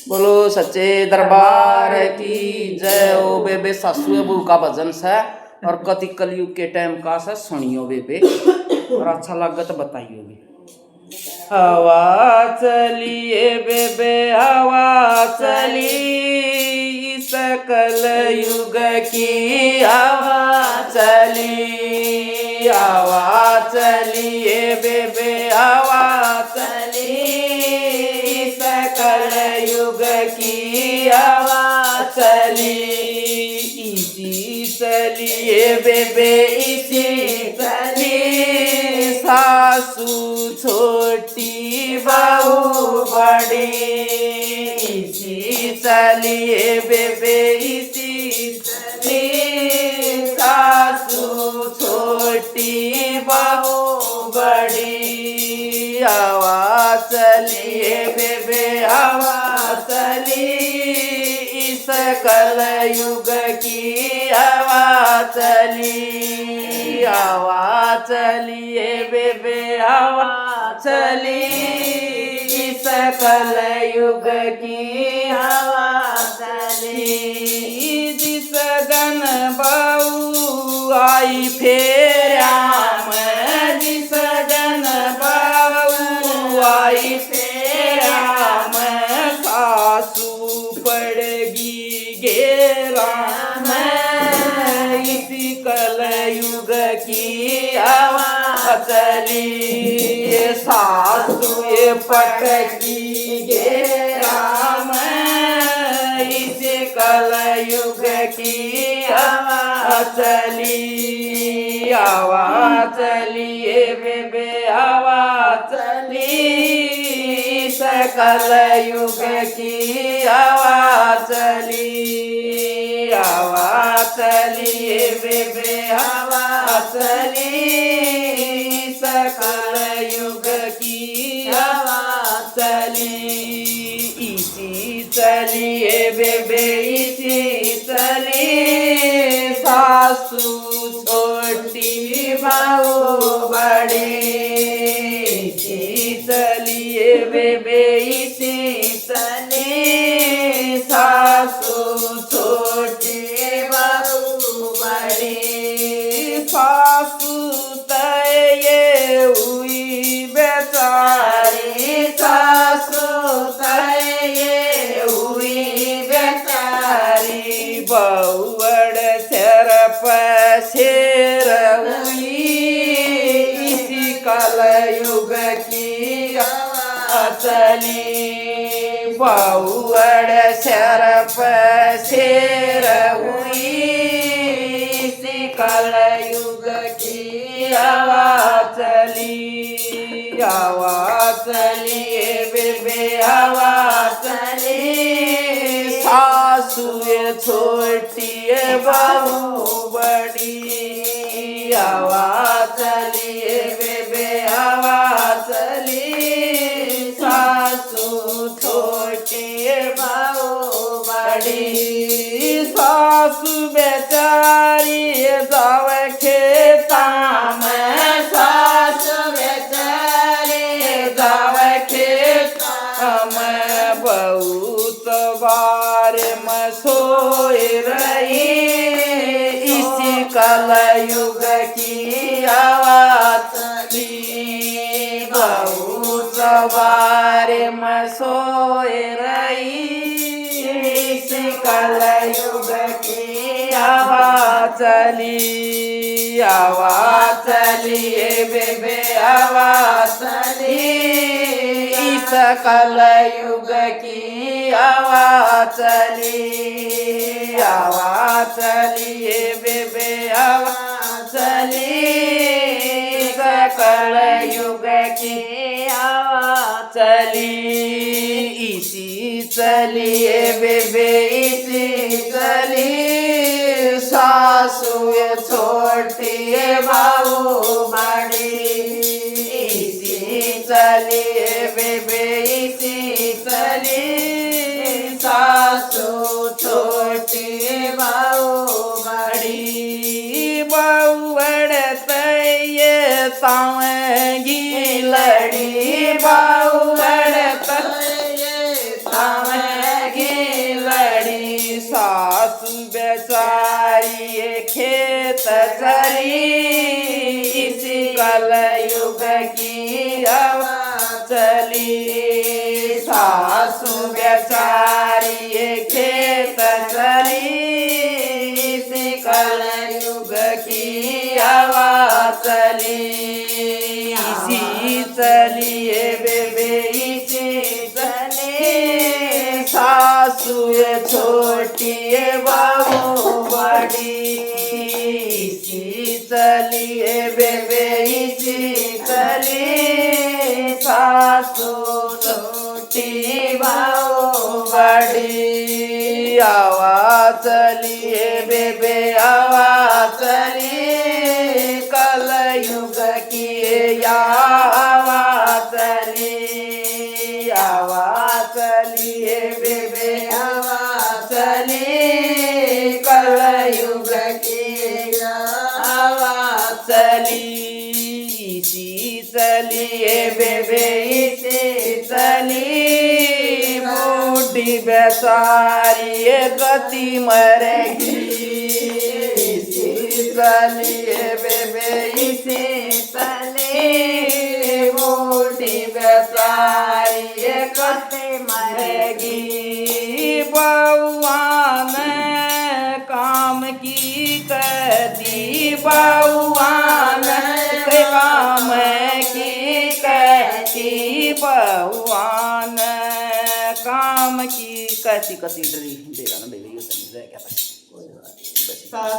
बोलो सच्चे दरबार की जय। ओ बेबे सासू बहू का भजन है और कति कलयुग के टाइम का सा सुनियो बेबे और अच्छा लगा तो बताइयो भी। हवा चलिए बेबे हवा चली सकल युग की हवा चली। हवा चलिए बेबे हवा चली सकल युग की हवा चली। इसी चलिए बेबे इसी चली सासू छोटी बहू बड़ी। इसी चलिए बेबे इसी चली सासू छोटी बहू बड़ी। हवा चलिए बेबे हवा चली इस कलयुग की हवा चली। हवा चलिए बेबे हवा चली इस कलयुग की हवा चली। जिस दिन बहू आई फेरा में जिस दिन बहू आई फेरा में सासू पड़गी घेरा में। इसी कलयुग की हवा चली सासू ये पटकी घेरा में। इसी कलयुग की हवा चली। हवा चलिए बेबे हवा चली सकल युग की हवा चली। हवा चलिए बेबे हवा चली सकल युग की हवा चली। इसी चलिए बेबे इसी चली सासू छोटी बहू बड़ी। इसी चलिए बेबे इसी चली सासू छोटी बहू बड़ी। सासू तये हुई बेचारी सासू तये हुई बेचारी। बहुअड़ सिर पसेर हुई इसी कलयुग की हवा चली। बहुअड़ सिर पसेर हुई इसी कलयुग की हवा चली। हवा चलिए बेबे हवा चली सासू छोटी बहू बड़ी। हवा चलिए बेबे हवा चली सासू छोटी बहू बड़ी। सासू बेचारी जाव खेता में सासू बेचारी जाव खेता में। बहुत बार में सोए रही इसी कलयुग की हवा चली। बहुत बार में सोए रही इसी कलयुग की हवा चली। हवा चलिए बेबे हवा चली इस कलयुग की हवा चली। हवा चलिए बेबे हवा चली इस कलयुग की हवा चली। इसी चलिए बेबे इसी चली सासू छोटी बहू बड़ी। इसी चलिए बेबे इसी चली सासू छोटी बहू बड़ी। बहुअड़ तये तावेंगी लड़ी बहुअड़ तये तावेंगी बेचारी ये खेत चली, इसी कलयुग की हवा चली। सासू बेचारी ये खेत चली, इसी कलयुग की हवा चली। इसी चलिए बेबे इसी चली, सासू ये छोटी ये बहू बड़ी। इसी चलिए बेबे इसी चली, सासू छोटी बहू बड़ी। आवा चलिए बेबे आवा चली, कलयुग की आवा चली। आवा चलिए बेबे आवा चली, कलयुग की आवा चली। इसी चलिए बेबे इसी चली, बूढ़ी बेचारी ये गति मरेगी। इसी चलिए बेबे इसी चली, बूढ़ी बेचारी ये गति मरेगी। बउआ ने काम की कहती, बउआ ने काम की कहती, बउआ ने काम की कहती। कति डरी देगा ना बेबी, ये तो क्या